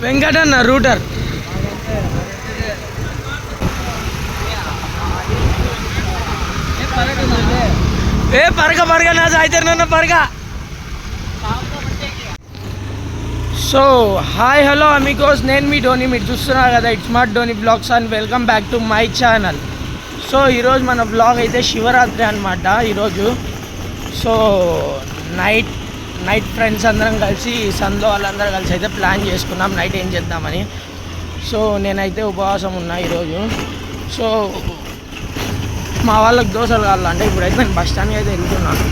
Venkatanna router ఏ పరగ నా సాయితేనన్న పరగ. సో హాయ్ హలో అమిగోస్, నేను మీ ధోని, మీరు చూస్తున్నారు కదా it's smart Dhoni blogs and welcome back to my channel. So ఈరోజు మన బ్లాగ్ అయితే శివరాత్రి అనమాట ఈరోజు. సో నైట్ ఫ్రెండ్స్ అందరం కలిసి సందో వాళ్ళందరూ కలిసి అయితే ప్లాన్ చేసుకున్నాం నైట్ ఏం చేద్దామని. సో నేనైతే ఉపవాసం ఉన్నా ఈరోజు. సో మా వాళ్ళకి దోశలు కావాలంటే ఇప్పుడైతే నేను బస్ స్టాండ్కి అయితే వెళ్తున్నాను.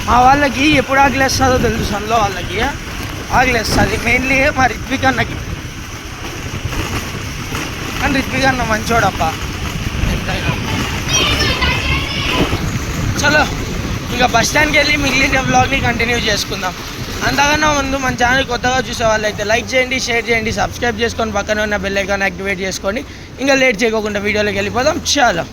మా వాళ్ళకి ఎప్పుడు ఆకలిస్తుందో తెలుసు, సందో వాళ్ళకి ఆకలిస్తుంది మెయిన్లీ మా రిత్విక్ అన్నకి. కానీ రిత్విక్ అన్న మంచోడబ్బా ఎంతైనా. చలో ఇంకా బస్ స్టాండ్కి వెళ్ళి మిగిలిన బ్లాగ్ని కంటిన్యూ చేసుకుందాం. అంతకన్నా ముందు మన ఛానల్ కొత్తగా చూసే వాళ్ళు అయితే లైక్ చేయండి, షేర్ చేయండి, సబ్స్క్రైబ్ చేసుకొని పక్కన ఉన్న బెల్ ఐకాన్ యాక్టివేట్ చేసుకోండి. ఇంకా లేట్ చేయకుండా వీడియోలోకి వెళ్ళిపోదాం. చాలా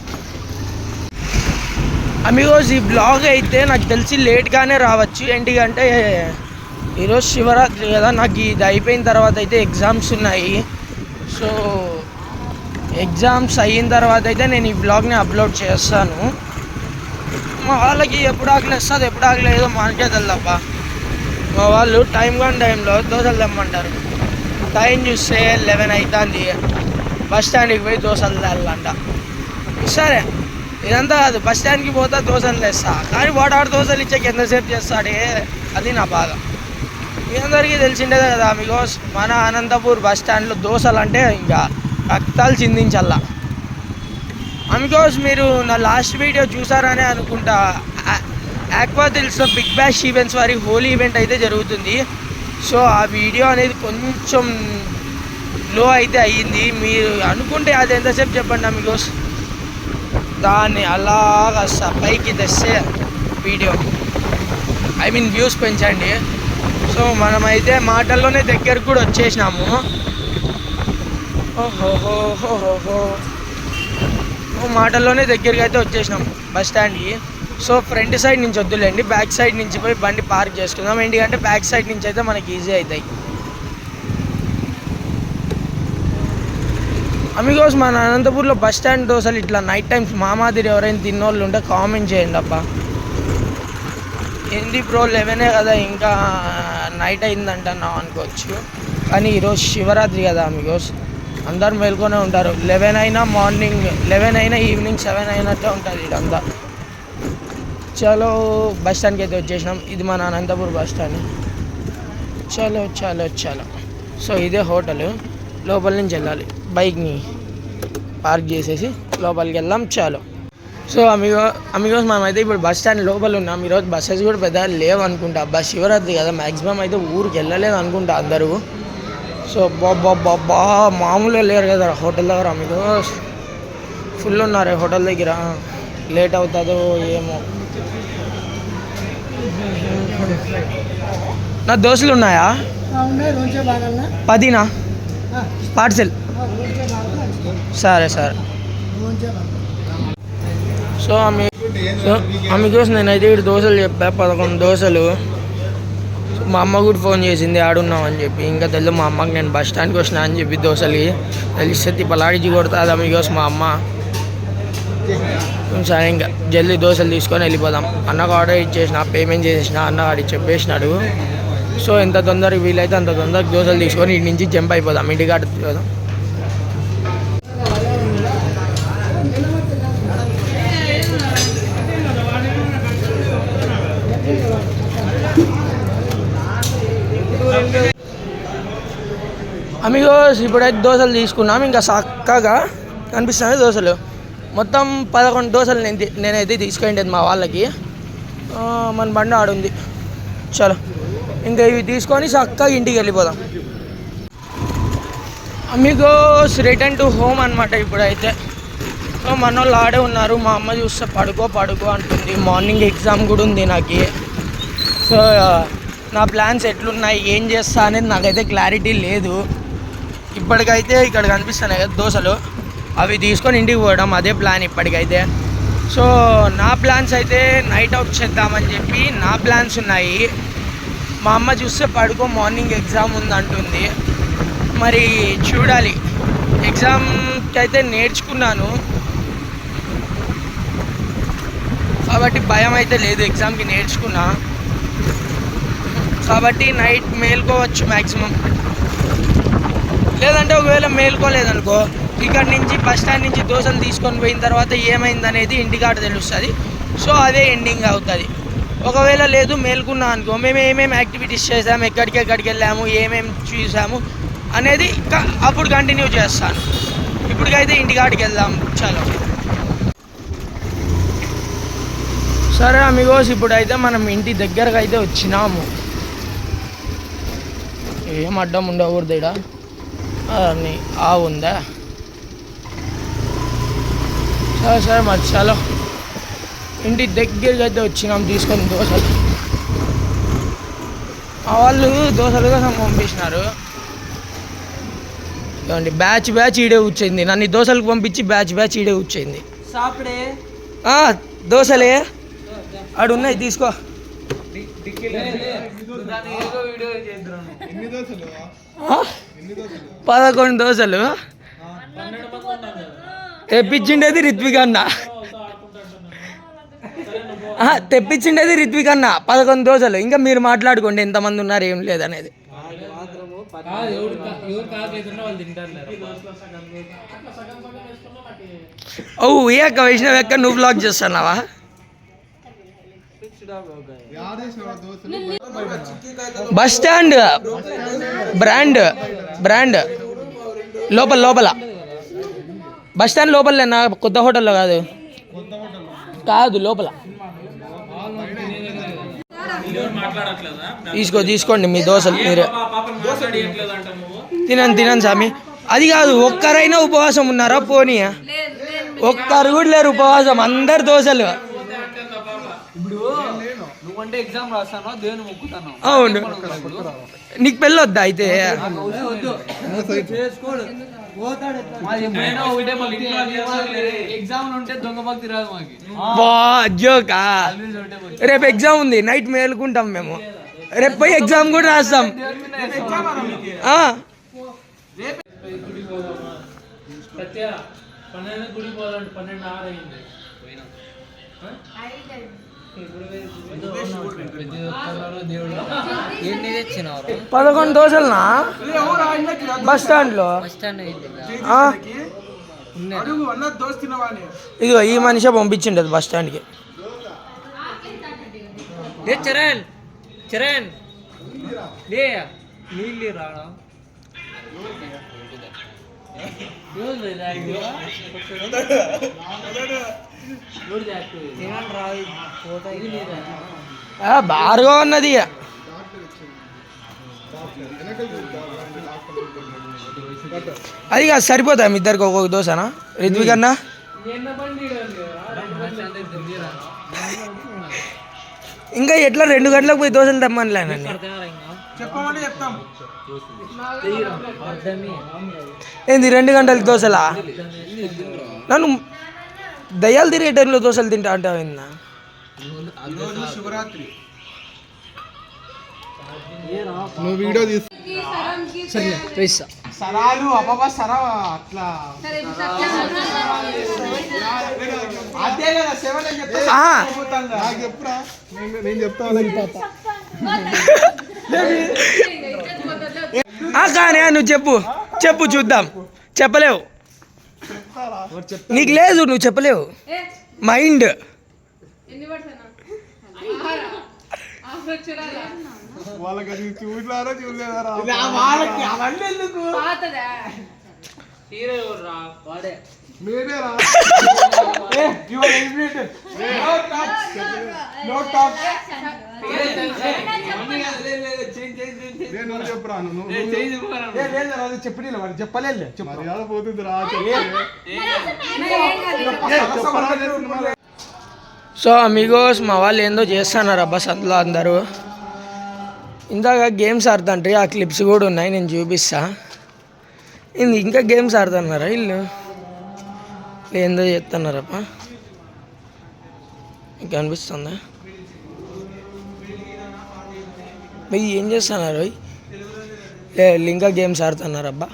అమిగోస్ ఈ బ్లాగ్ అయితే నాకు తెలిసి లేట్గానే రావచ్చు. ఎందుకంటే ఈరోజు శివరాత్రి కదా, నాకు ఇది అయిపోయిన తర్వాత అయితే ఎగ్జామ్స్ ఉన్నాయి. సో ఎగ్జామ్స్ అయిన తర్వాత అయితే నేను ఈ బ్లాగ్ని అప్లోడ్ చేస్తాను. మా వాళ్ళకి ఎప్పుడు ఆకలిస్తుంది ఎప్పుడు ఆకలేదో మనకే తెల్లబ్బా. మా వాళ్ళు టైంలో దోశలు తెమ్మంటారు. టైం చూస్తే 11 అవుతుంది, బస్ స్టాండ్కి పోయి దోశలు తెల్లంట. సరే ఇదంతా కాదు, బస్ స్టాండ్కి పోతా దోశలు తెస్తా, కానీ వాడు దోశలు ఇచ్చాక ఎంతసేపు చేస్తాడే, అది నా బాధ. మీ అందరికీ తెలిసిండేదే కదా బికాస్ మన అనంతపూర్ బస్ స్టాండ్లో దోశలు అంటే ఇంకా రక్తాలు చిందించల్లా. బికాస్ మీరు నా లాస్ట్ వీడియో చూసారనే అనుకుంటా, ఆక్వా దిల్స్లో బిగ్ బ్యాష్ ఈవెంట్స్ వారి హోలీ ఈవెంట్ అయితే జరుగుతుంది. సో ఆ వీడియో అనేది కొంచెం లో అయితే అయ్యింది. మీరు అనుకుంటే అది ఎంతసేపు చెప్పండి బికాస్ దాన్ని అలాగా పైకి తెస్తే వీడియో వ్యూస్ పెంచండి. సో మనమైతే మాటల్లోనే దగ్గరకు కూడా వచ్చేసినాము. ఓహోహోహోహో మాటల్లోనే దగ్గరికి అయితే వచ్చేసినాము బస్ స్టాండ్కి. సో ఫ్రంట్ సైడ్ నుంచి వద్దులేండి, బ్యాక్ సైడ్ నుంచి పోయి బండి పార్క్ చేసుకుందాం. ఎందుకంటే బ్యాక్ సైడ్ నుంచి అయితే మనకి ఈజీ అవుతాయి. అమిగోస్ మన అనంతపూర్లో బస్ స్టాండ్ దోశలు ఇట్లా నైట్ టైమ్స్ మా మాదిరి ఎవరైనా తిన్నోళ్ళు ఉంటే కామెంట్ చేయండి అబ్బా. ఏంది బ్రో 11 కదా ఇంకా నైట్ అయిందంటున్నావు అనుకోవచ్చు, కానీ ఈరోజు శివరాత్రి కదా అమిగోస్, అందరు మేల్కొనే ఉంటారు. 11 అయినా మార్నింగ్ 11 అయినా ఈవినింగ్ 7 అయినట్టే ఉంటుంది ఇదంతా. చలో బస్ స్టాండ్కి అయితే వచ్చేసినాం. ఇది మన అనంతపూర్ బస్ స్టాండ్. చలో చలో చలో. సో ఇదే హోటల్, లోపల నుంచి వెళ్ళాలి. బైక్ని పార్క్ చేసేసి లోపలికి వెళ్దాం. చాలు. సో అమిగోస్ మనమైతే ఇప్పుడు బస్ స్టాండ్ లోపల ఉన్నాం. ఈరోజు బస్సెస్ కూడా పెద్ద లేవు అనుకుంటా. బస్ శివరాత్రి కదా, మ్యాక్సిమం అయితే ఊరికి వెళ్ళలేదు అనుకుంటా అందరూ. సో బాబా మామూలుగా లేరు కదా హోటల్ దగ్గర. అమిగోస్ ఫుల్ ఉన్నారు హోటల్ దగ్గర. లేట్ అవుతుందో ఏమో. నా దోశలు ఉన్నాయా? 10 పార్సెల్. సరే సరే. సో అమిగోస్ నేనైతే ఇక్కడ దోశలు చెప్పా, 11 దోశలు. మా అమ్మ కూడా ఫోన్ చేసింది ఆడున్నాం అని చెప్పి. ఇంకా తెలియదు మా అమ్మకి నేను బస్ స్టాండ్కి వచ్చినా అని చెప్పి దోశలకి తెలిస్తే తిప్పలాడిచి కొడుతుంది అమిగోస్ మా అమ్మ. సరే ఇంకా జల్దీ దోశలు తీసుకొని వెళ్ళిపోదాం. అన్నకు ఆర్డర్ ఇచ్చేసిన, పేమెంట్ చేసేసిన, అన్న వాడికి చెప్పేసినాడు. సో ఎంత తొందరగా వీలైతే అంత తొందరగా దోశలు తీసుకొని ఇంటి నుంచి జంప్ అయిపోదాం, ఇంటికాడ పోదాం. అమిగోస్ ఇప్పుడైతే దోశలు తీసుకున్నాం. ఇంకా చక్కగా కనిపిస్తున్నాయి దోశలు. మొత్తం 11 దోశలు నేనైతే తీసుకెళ్ళేది మా వాళ్ళకి. మన బండి ఆడుంది. చలో ఇంకా ఇవి తీసుకొని చక్కగా ఇంటికి వెళ్ళిపోదాం. అమిగోస్ రిటర్న్ టు హోమ్ అనమాట ఇప్పుడైతే. సో మన వాళ్ళు ఆడే ఉన్నారు. మా అమ్మ చూస్తే పడుకో అంటుంది. మార్నింగ్ ఎగ్జామ్ కూడా ఉంది నాకు. సో నా ప్లాన్స్ ఎట్లున్నాయి, ఏం చేస్తా అనేది నాకైతే క్లారిటీ లేదు. ఇప్పటికైతే ఇక్కడ కనిపిస్తున్నాయి కదా దోశలు, అవి తీసుకొని ఇంటికి పోవడం అదే ప్లాన్ ఇప్పటికైతే. సో నా ప్లాన్స్ అయితే నైట్ అవుట్ చేద్దామని చెప్పి నా ప్లాన్స్ ఉన్నాయి. మా అమ్మ చూస్తే పడుకో మార్నింగ్ ఎగ్జామ్ ఉంది అంటుంది. మరి చూడాలి. ఎగ్జామ్కి అయితే నేర్చుకున్నాను కాబట్టి భయం అయితే లేదు. ఎగ్జామ్కి నేర్చుకున్నా కాబట్టి నైట్ మేల్కోవచ్చు మ్యాక్సిమం. లేదంటే ఒకవేళ మేల్కోలేదనుకో ఇక్కడ నుంచి బస్ స్టాండ్ నుంచి దోశలు తీసుకొని పోయిన తర్వాత ఏమైందనేది ఇంటికాడ తెలుస్తుంది. సో అదే ఎండింగ్ అవుతుంది. ఒకవేళ లేదు మేల్కున్నా అనుకో మేము ఏమేమి యాక్టివిటీస్ చేసాము, ఎక్కడికి వెళ్ళాము, ఏమేమి చూసాము అనేది అప్పుడు కంటిన్యూ చేస్తాను. ఇప్పటికైతే ఇంటికాడికి వెళ్దాం. చాలా సరే అమిగోస్, ఇప్పుడైతే మనం ఇంటి దగ్గరకు అయితే వచ్చినాము. ఏం అడ్డం ఉండకూడదు ఇక్కడ. ఉందా? సరే మరి చాలా ఇంటి దగ్గరికి అయితే వచ్చినాం తీసుకొని దోశలు. వాళ్ళు దోశలు కోసం పంపించినారు. ఏమండి బ్యాచ్ ఈడే కూర్చోయింది. నన్ను దోశలకు పంపించి బ్యాచ్ ఈడే కూర్చోయింది. దోశలే ఆడు ఉన్నాయి తీసుకో. 11 దోశలు తెప్పించిండేది రిత్విక్ అన్న. తెప్పించిండేది రిత్విక్ అన్న 11 దోశలు. ఇంకా మీరు మాట్లాడుకోండి ఎంతమంది ఉన్నారు ఏం లేదనేది. ఓ ఏ అక్క వైష్ణవి అక్క నువ్వు బ్లాగ్ చేస్తున్నావా? బస్ స్టాండ్ బ్రాండ్ లోపల బస్ స్టాండ్ లోపలేనా? కొత్త హోటల్లో కాదు లోపల. తీసుకోండి మీ దోశలు మీరే తినండి స్వామి. అది కాదు, ఒక్కరైనా ఉపవాసం ఉన్నారా? పోనీ ఒక్కరు కూడా లేరు ఉపవాసం, అందరు దోశలు. అవును, నీకు పెళ్ళి వద్దా అయితే? జోకా? రేపు ఎగ్జామ్ ఉంది, నైట్ మేలుకుంటాం మేము. రేపు పోయి ఎగ్జామ్ కూడా రాస్తాం. పదకొండు దోశలనా బస్ స్టాండ్ లో? ఇదిగో ఈ మనిషి పంపించిండదు బస్ స్టాండ్కి. చరణ్ నీళ్ళు రావడం బాగా ఉన్నది. అది కాదు, సరిపోతా మీ ఇద్దరికి ఒక్కొక్క దోశనా రిత్విక్ అన్న? ఇంకా ఎట్లా 2 గంటలకు పోయి దోశలు తెమ్మనిలేనండి. ఏంది 2 గంటలకు దోశలా? నన్ను దయ్యాలు తిరిగే టైంలో దోశలు తింటా అంటావు ఏందా? నువ్వు వీడియో సరాలు అబ్బా సరా అట్లా అదే కదా 7 అని చెప్తా. నేను చెప్తా కానీ నువ్వు చెప్పు చూద్దాం. చెప్పలేవు, నీకు లేదు, నువ్వు చెప్పలేవు. మైండ్ వాళ్ళకి అది చూడలేదా చెప్పలేదు పోతుంది రా. సో అమిగోస్ మా వాళ్ళు ఏందో చేస్తున్నారు అబ్బా సందులో అందరూ. ఇందాక గేమ్స్ ఆడుతుంటే ఆ క్లిప్స్ కూడా ఉన్నాయి, నేను చూపిస్తా. ఇంకా గేమ్స్ ఆడుతున్నారా వీళ్ళు? ఏందో చేస్తున్నారప్ప. మీకు కనిపిస్తుందా? మీరు ఏం చేస్తున్నారు? లింకా గేమ్స్ ఆడుతున్నారు అబ్బా.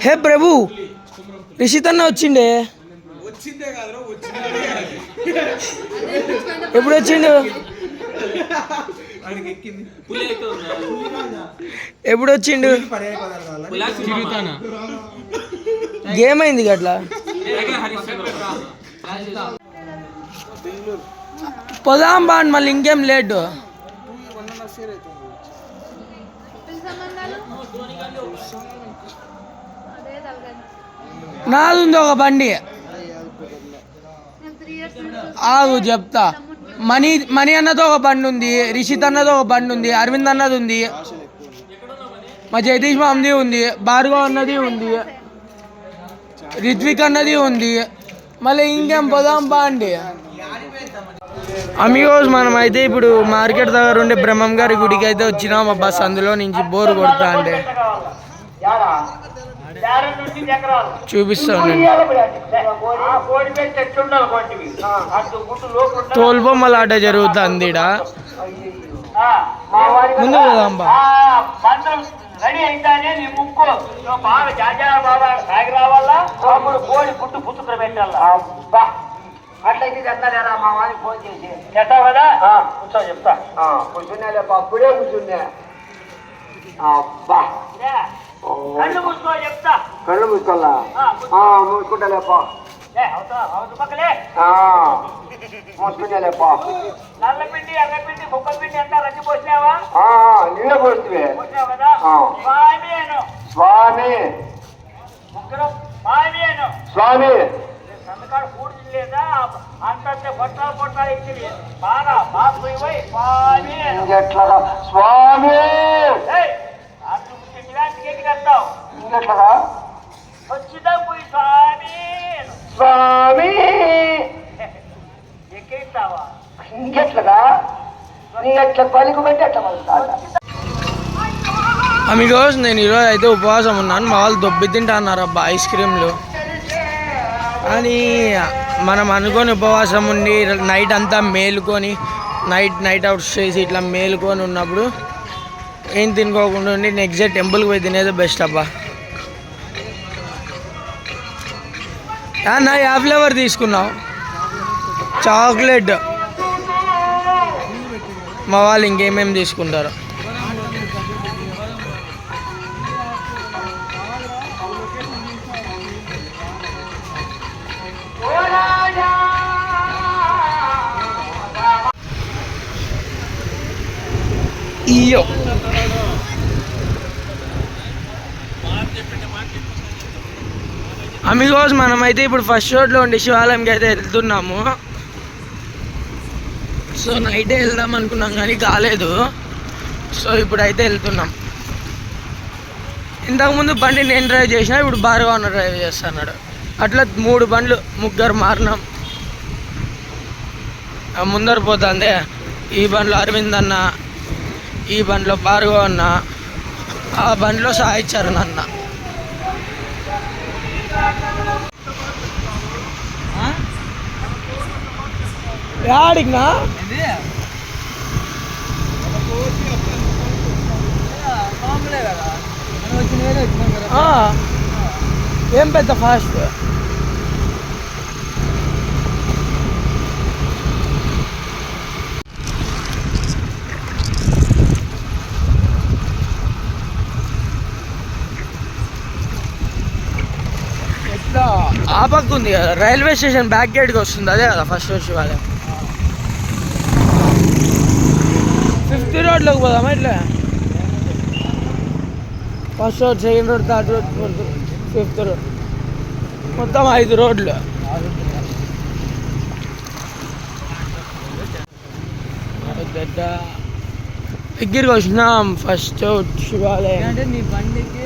హే ప్రభు, రిషిత్ అన్న వచ్చిండే. ఎప్పుడు వచ్చిండు? ఎప్పుడు వచ్చిండు? గేమ్ అయింది అట్లా. పోదాం బాండ్, మళ్ళీ ఇంకేం లేటు. నాది ఉంది ఒక బండి, ఆగు చెప్తా. మణి అన్నదో ఒక బండి ఉంది, రిషిత్ అన్నదో ఒక బండి ఉంది, అరవింద్ అన్నది ఉంది, మా జగదీష్ మామది ఉంది, భార్గవ్ అన్నది ఉంది, రిత్విక్ అన్నది ఉంది. మళ్ళీ ఇంకేం పోదాం బాండి. అమిగోస్ మనం అయితే ఇప్పుడు మార్కెట్ దగ్గర ఉండే బ్రహ్మం గారి గుడికి అయితే వచ్చినాం అబ్బా. అందులో నుంచి బోర్ కొడతా అంటే చూపిస్తాను. తోలుబొమ్మల ఆట జరుగుతుంది ఈడ. ముందు పోదాం బా. రెడీ అయితేనే నీ ముక్కు బాగా జాజా బాగా సాగి రావాలా, అప్పుడు కోడి పుట్టు పుట్టుకుని పెట్టాలా. అబ్బా అట్లయితే చెప్తారా మా వాడికి ఫోన్ చేసి చెప్తావు కదా? కూర్చో చెప్తా. కూర్చున్నాలేపా, అప్పుడే కూర్చున్నా. అబ్బా కళ్ళు మూసుకో చెప్తా. కళ్ళు మూసుకోవాలా? మూసుకుంటాలేపా. మూసుకున్నాలేపా. నల్ల పిండి ఎర్ర పిండి బుక్క పిండి అంతా రచ్చి పోసినావా? నీళ్ళ పోస్తే పోసినావు కదా. స్వామి అను. స్వామి ముగ్గురు స్వామి అను. స్వామి సంతకాడు పూర్తి లేదా అంతే పొట్టాలు పొట్టాలు ఇచ్చింది బాగా బాగా పోయి స్వామి ఎట్లా స్వామి గట్టి కడతావు ఇంకెట్లా వచ్చిదా పోయి స్వామి స్వామి ఎక్కిస్తావా ఇంకెట్లగా నీ ఎట్లా పలుకుబట్టి అట్లా అమిగోస్ నేను ఈరోజు అయితే ఉపవాసం ఉన్నాను. మా వాళ్ళు దొబ్బి తింటా అన్నారు అబ్బా ఐస్ క్రీమ్లు. కానీ మనం అనుకొని ఉపవాసం ఉండి నైట్ అంతా మేలుకొని నైట్ అవుట్ చేసి ఇట్లా మేలుకొని ఉన్నప్పుడు ఏం తినుకోకుండా ఉండి నెక్స్ట్ డే టెంపుల్కి పోయి తినేది బెస్ట్ అబ్బా. నా యా ఫ్లేవర్ తీసుకున్నావు? చాక్లెట్. మా వాళ్ళు ఇంకేమేమి తీసుకుంటారు. ఇయ్యో అమిగోస్ మనమైతే ఇప్పుడు ఫస్ట్ రోడ్లో ఉండి శివాలయంకి అయితే వెళ్తున్నాము. సో నైటే వెళ్దాం అనుకున్నాం కానీ కాలేదు. సో ఇప్పుడైతే వెళ్తున్నాం. ఇంతకుముందు బండి నేను డ్రైవ్ చేసిన, ఇప్పుడు భార్గవ్ అన్న డ్రైవ్ చేస్తున్నాడు. అట్లా 3 బండ్లు ముగ్గురు మారినాం. ముందర పోతుంది. ఈ బండ్లో అరవింద్ అన్న, ఈ బండ్లో భార్గవ్ అన్న, ఆ బండ్లో సాయి చరణ్ అన్న. యాడికినా ఏం పెద్ద ఫాస్ట్. ఆ పక్క ఉంది కదా రైల్వే స్టేషన్ బ్యాక్ గేట్కి వస్తుంది, అదే కదా ఫస్ట్ వచ్చి వాళ్ళ 5th రోడ్లోకి పోదామా? ఇట్లా first road, second road, third road, 5th road, మొత్తం 5 రోడ్లు. దగ్గరికి వచ్చినాం. ఫస్ట్ శివాలయం అంటే నీ బండికి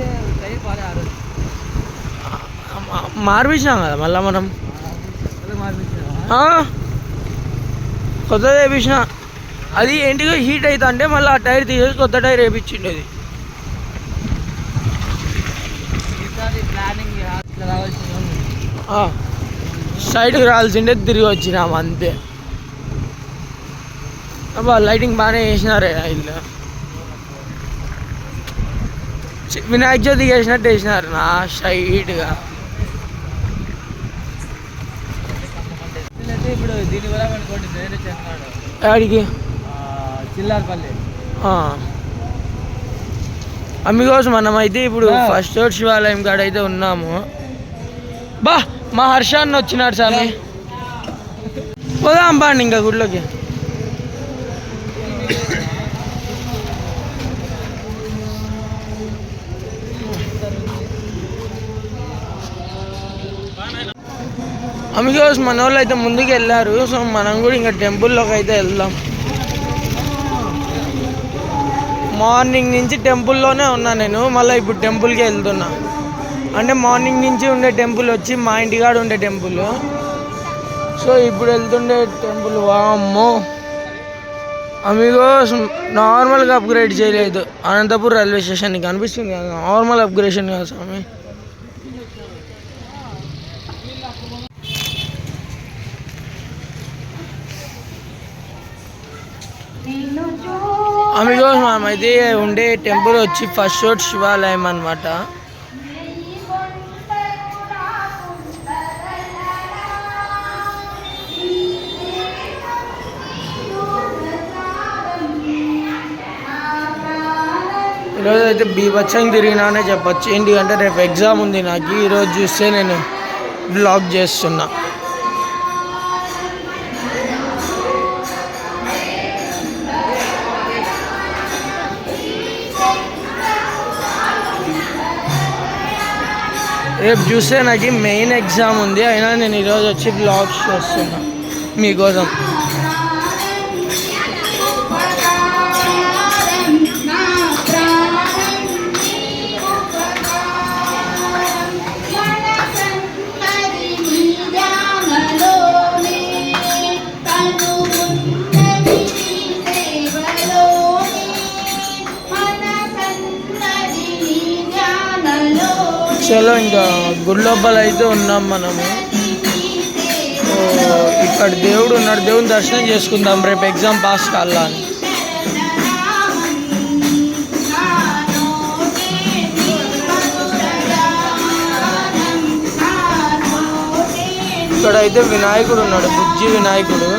మార్పించినాం కదా మళ్ళీ మనం. కొత్తది వేయించిన. అది ఏంటిగా హీట్ అవుతా అంటే మళ్ళీ ఆ టైర్ తీసేసి కొత్త టైర్ వేయించిండేది. సైడ్కి రావాల్సిందే తిరిగి వచ్చినాము అంతే. అబ్బా లైటింగ్ బాగానే వేసినారే ఇల్లు. వినాయక చవితికి వేసినట్టు వేసినారు నా స్ట్రైట్గా. ఇప్పుడు దీని వల్ల అనుకోండి నేను చెప్తున్నాడు ఆడికి చిల్లారపల్లి అందుకోసం మనమైతే ఇప్పుడు ఫస్ట్ రోడ్ శివాలయం కాడ అయితే ఉన్నాము. బా మా హర్షాన్ని వచ్చినాడు స్వామి. పోదాం బాండి ఇంకా గుడిలోకి. అందుకోసం మన వాళ్ళు అయితే ముందుకు వెళ్ళారు. సో మనం కూడా ఇంకా టెంపుల్లోకి అయితే వెళ్దాం. మార్నింగ్ నుంచి టెంపుల్లోనే ఉన్నా నేను. మళ్ళీ ఇప్పుడు టెంపుల్కి వెళ్తున్నా. అంటే మార్నింగ్ నుంచి ఉండే టెంపుల్ వచ్చి మా ఇంటికాడ ఉండే టెంపుల్. సో ఇప్పుడు వెళ్తుండే టెంపుల్ వామ్మో అందుకోసం నార్మల్గా అప్గ్రేడ్ చేయలేదు. అనంతపూర్ రైల్వే స్టేషన్ కనిపిస్తుంది కదా, నార్మల్ అప్గ్రేషన్ కదా స్వామి. అందుకోసం మనమైతే ఉండే టెంపుల్ వచ్చి ఫస్ట్ రోడ్ శివాలయం అన్నమాట. ఈరోజు అయితే బీభత్సంగా తిరిగినానే చెప్పచ్చు. ఎందుకంటే రేపు ఎగ్జామ్ ఉంది నాకు. ఈరోజు చూస్తే నేను బ్లాగ్ చేస్తున్నా. రేపు చూస్తే నాకు మెయిన్ ఎగ్జామ్ ఉంది. అయినా నేను ఈరోజు వచ్చి బ్లాగ్స్ చేస్తున్నా మీకోసం. చలో ఇంకా గుడి లోపల అయితే ఉన్నాం మనము. ఇక్కడ దేవుడు ఉన్నాడు, దేవుని దర్శనం చేసుకుందాం రేపు ఎగ్జామ్ పాస్ కావాలని. ఇక్కడ అయితే వినాయకుడు ఉన్నాడు, బుజ్జి వినాయకుడు.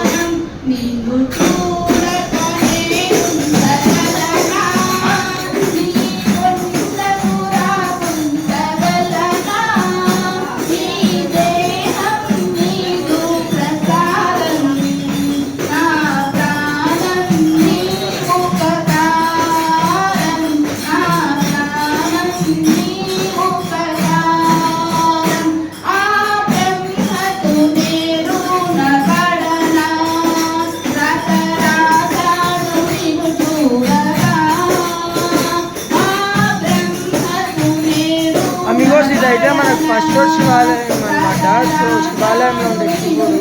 ఇదైతే మనకు ఫస్ట్ రోడ్ శివాలయం అన్నమాట. సో శివాలయంలో ఉండే శివుడు.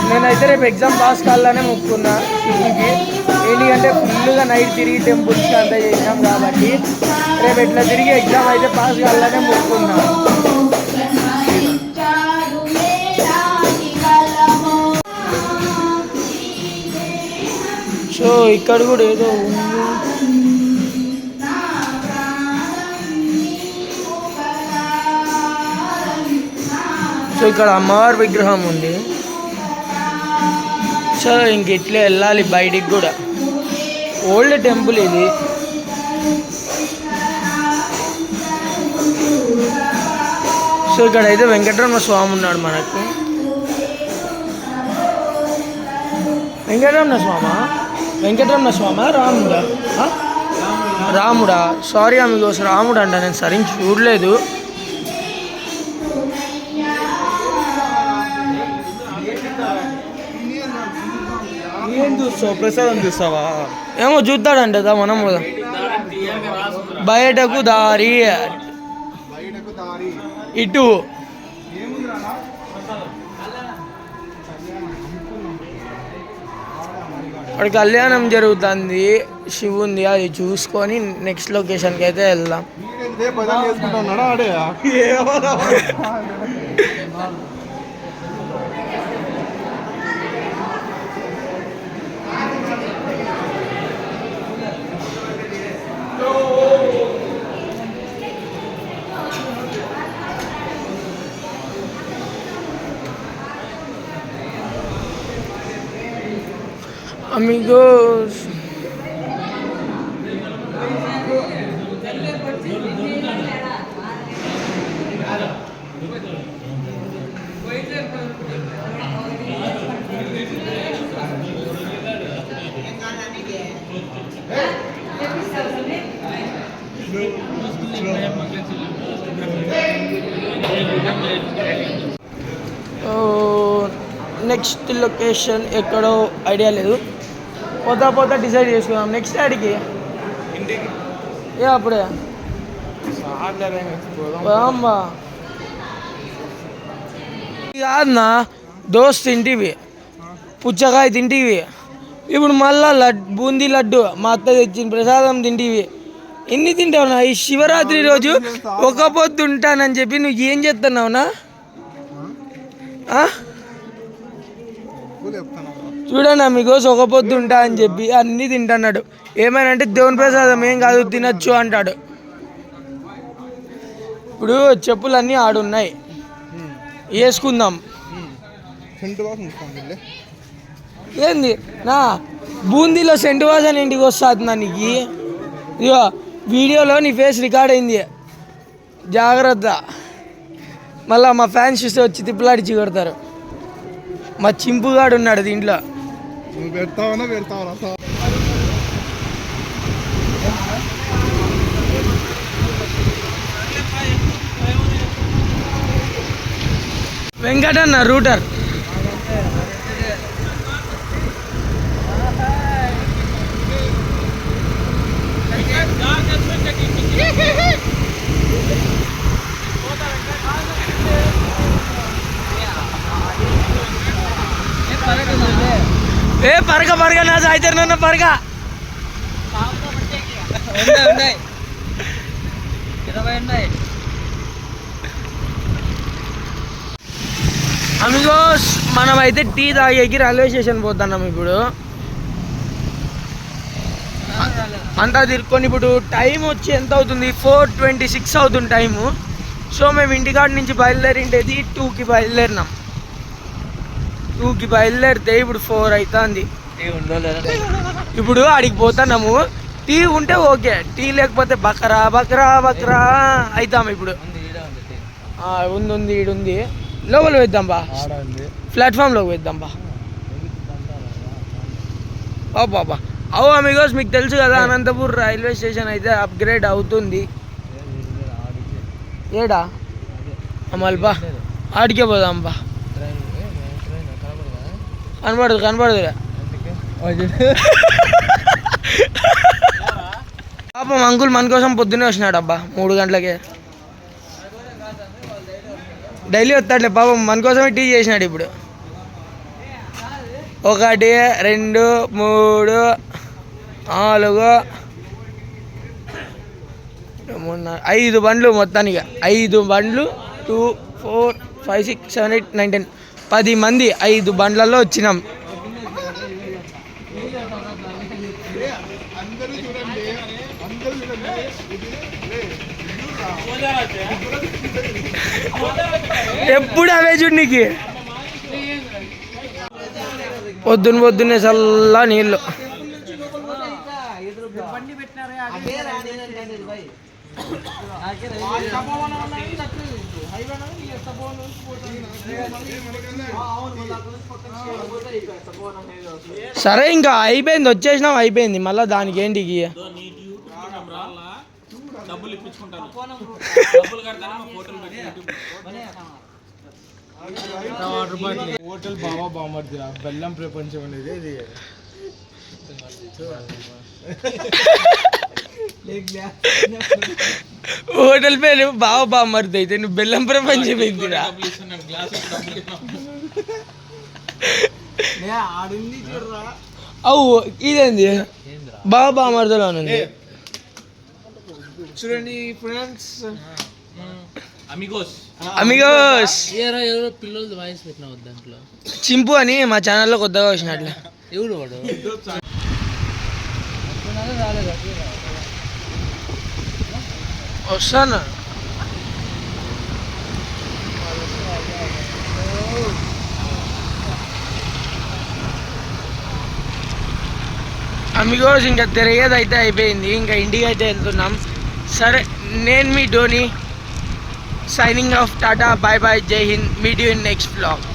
నేనైతే రేపు ఎగ్జామ్ పాస్ కావాలనే మొక్కున్నా శివుడికి. ఎందుకంటే ఫుల్గా నైట్ తిరిగి టెంపుల్స్కి అంతా చేసినాం కాబట్టి రేపు ఎట్లా తిరిగి ఎగ్జామ్ అయితే పాస్ కావాలనే మొక్కున్నా. సో ఇక్కడ కూడా ఏదో ఉంది. సో ఇక్కడ అమ్మవారి విగ్రహం ఉంది. సో ఇంక ఇట్లే వెళ్ళాలి బయటికి కూడా. ఓల్డ్ టెంపుల్ ఇది. సో ఇక్కడ అయితే వెంకటరమణ స్వామి ఉన్నాడు మనకు. వెంకటరమణ స్వామా రాముడా? రాముడా, సారీ అందుకోసం రాముడు అంట. నేను సరిగ్గా చూడలేదు. ప్రసాదం చూస్తావా? ఏమో చూద్దాడంట. మనం బయటకు దారి ఇటు. అక్కడ కళ్యాణం జరుగుతుంది శివుంది, అది చూసుకొని నెక్స్ట్ లొకేషన్కి అయితే వెళ్దాం. Amigos, నెక్స్ట్ లొకేషన్ ఎక్కడో ఐడియా లేదు, పోతా డిసైడ్ చేసుకుందాం. నెక్స్ట్ ఆడికి ఏ అప్పుడే అమ్మా కాదన్నా, దోస్త్ తింటివి, పుచ్చకాయ తింటివి, ఇప్పుడు మళ్ళా బూందీ లడ్డు మా అత్త తెచ్చిన ప్రసాదం తింటివి. ఎన్ని తింటావునా? ఈ శివరాత్రి రోజు ఒక పొద్దు ఉంటానని చెప్పి నువ్వు ఏం చేస్తున్నావునా? చూడన్నా మీకోసం ఒక పొద్దు ఉంటా అని చెప్పి అన్నీ తింటున్నాడు. ఏమైనా అంటే దేవుని ప్రసాదం ఏం కాదు తినచ్చు అంటాడు. ఇప్పుడు చెప్పులన్నీ ఆడున్నాయి, వేసుకుందాం. ఏంది నా బూందీలో సెంటు వాసన ఇంటికి వస్తుంది నా నీకు? ఇదిగో వీడియోలో నీ ఫేస్ రికార్డ్ అయింది, జాగ్రత్త. మళ్ళీ మా ఫ్యాన్స్ చూస్తే వచ్చి తిప్పలాడిచి కొడతారు. మా చింపుగాడు ఉన్నాడు దీంట్లో. వెంకటన్న రూటర్. ఏ పరగ నా సాయితర్ నన్న పరగ అమిగోస్, మనమైతే టీ తాగేకి రైల్వే స్టేషన్ పోతున్నాం. ఇప్పుడు అంతా తిరుక్కొని ఇప్పుడు టైం వచ్చి ఎంత అవుతుంది? 4:26 అవుతుంది టైము. సో మేము ఇంటికాడ నుంచి బయలుదేరిండేది 2కి బయలుదేరినాం. 2కి బయలుదేరితే ఇప్పుడు 4 అవుతుంది. ఇప్పుడు ఆడికి పోతున్నాము. టీ ఉంటే ఓకే, టీ లేకపోతే బకరా అవుతాం. ఇప్పుడు ఉంది ఈడుంది, లోపల వేద్దాం బా, ప్లాట్ఫామ్లోకి వేద్దాం బా. బాబా అవు అమిగోస్, మీకు తెలుసు కదా అనంతపూర్ రైల్వే స్టేషన్ అయితే అప్గ్రేడ్ అవుతుంది. ఏడా మళ్ళీ ఆడికే పోదాం బా. కనపడదురా పాపం అంకుల్ మన కోసం పొద్దున్నే వచ్చినాడు అబ్బా 3 గంటలకే. డైలీ వస్తాడులే పాపం, మన కోసమే టీ చేసినాడు. ఇప్పుడు 1 2 3 4 5 బండ్లు మొత్తానికి. 5 బండ్లు 2 4 5 6 7 8 9 10 10 మంది 5 బండ్లలో వచ్చినాం. ఎప్పుడు అవే చూడనికి పొద్దున్నే చల్ల నీళ్ళు. సరే ఇంకా అయిపోయింది, వచ్చేసినాం, అయిపోయింది. మళ్ళీ దానికి ఏంటికి హోటల్ బావా బామర్ది బెల్లం ప్రపంచం అనేది ఇది. హోటల్ పేరు బావ బామర్ది అయితే నువ్వు బెల్లం ప్రపంచం ఏంటిరా? అవు ఇదేంది బావ బామర్దిలో ఉంది చూడండి ఫ్రెండ్స్, అమిగోస్ ఎవరో పిల్లలు వాయిస్ పెట్టినావు దాంట్లో. చింపు అని మా ఛానల్లో కొత్తగా వచ్చినట్లే. ఎవరు వాడు? రాలేదు. వస్తాను. అమిగోస్ ఇంకా తిరిగేది అయితే అయిపోయింది, ఇంకా ఇంటికి అయితే వెళ్తున్నాం. సరే, నేను మీ Dhoni signing off. Tata, bye bye, జై Hind. Meet you in next blog.